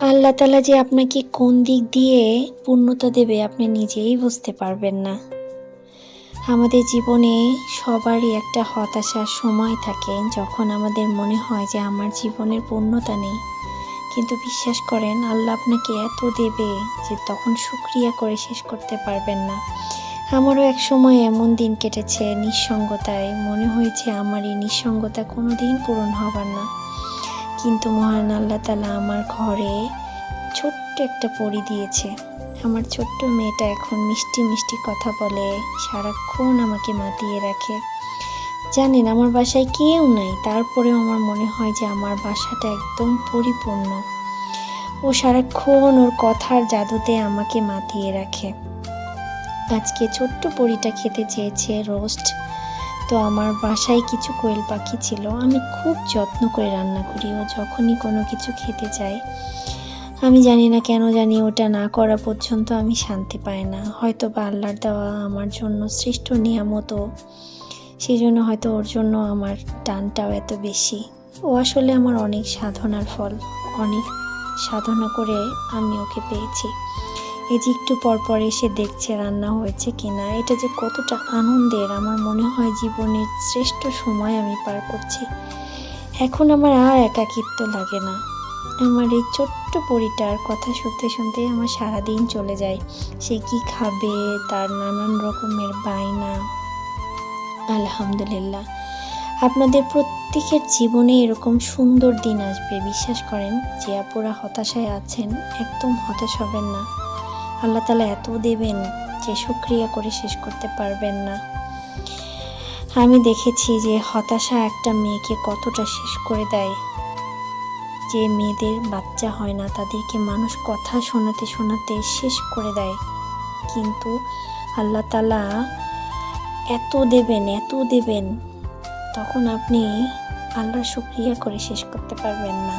আল্লাহ তাআলা যে আপনাকে কোন দিক দিয়ে পূর্ণতা দেবে আপনি নিজেই বুঝতে পারবেন না। আমাদের জীবনে সবারই একটা হতাশার সময় থাকে, যখন আমাদের মনে হয় যে আমার জীবনের পূর্ণতা নেই। কিন্তু বিশ্বাস করেন, আল্লাহ আপনাকে এত দেবে যে তখন শুকরিয়া করে শেষ করতে পারবেন না। আমারও এক সময় এমন দিন কেটেছে নিঃসঙ্গতায়, মনে হয়েছে আমার এই নিঃসঙ্গতা কোনো দিন পূরণ হবার না। কিন্তু মহান আল্লাহ তাআলা আমার ঘরে ছোট্ট একটা পরী দিয়েছে। আমার ছোট্ট মেয়েটা এখন মিষ্টি মিষ্টি কথা বলে, সারাক্ষণ আমাকে মাতিয়ে রাখে। জানেন, আমার বাসায় কেউ নাই, তারপরেও আমার মনে হয় যে আমার বাসাটা একদম পরিপূর্ণ। ও সারাক্ষণ ওর কথার জাদুতে আমাকে মাতিয়ে রাখে। আজকে ছোট্ট পরীটা খেতে চেয়েছে রোস্ট। তো আমার বাসায় কিছু কোয়েল পাখি ছিল, আমি খুব যত্ন করে রান্না করি। ও যখনই কোনো কিছু খেতে চায়, আমি জানি না কেন জানি ওটা না করা পর্যন্ত আমি শান্তি পাই না। হয়তো বা আল্লাহর দেওয়া আমার জন্য শ্রেষ্ঠ নিয়ামতও, সেই জন্য হয়তো ওর জন্য আমার টানটাও এত বেশি। ও আসলে আমার অনেক সাধনার ফল, অনেক সাধনা করে আমি ওকে পেয়েছি। এই যে একটু পর পর এসে দেখছে রান্না হয়েছে কিনা, এটা যে কতটা আনন্দের। আমার মনে হয় জীবনের শ্রেষ্ঠ সময় আমি পার করছি। এখন আমার আর একাকিত্ব লাগে না। আমার এই ছোট্ট পরীটার কথা শুনতে শুনতে আমার সারাদিন চলে যায়। সে কি খাবে, তার নানান রকমের বায়না। আলহামদুলিল্লাহ, আপনাদের প্রত্যেকের জীবনে এরকম সুন্দর দিন আসবে। বিশ্বাস করেন, যে আপুরা হতাশায় আছেন, একদম হতাশ হবেন না। আল্লাহ তাআলা এত দেবেন যে শুকরিয়া করে শেষ করতে পারবেন না। আমি দেখেছি যে হতাশা একটা মেয়েকে কতটা শেষ করে দেয়। যে মেয়েদের বাচ্চা হয় না, তাদেরকে মানুষ কথা শোনাতে শোনাতে শেষ করে দেয়। কিন্তু আল্লাহ তাআলা এত দেবেন, তখন আপনি আল্লাহর শুকরিয়া করে শেষ করতে পারবেন না।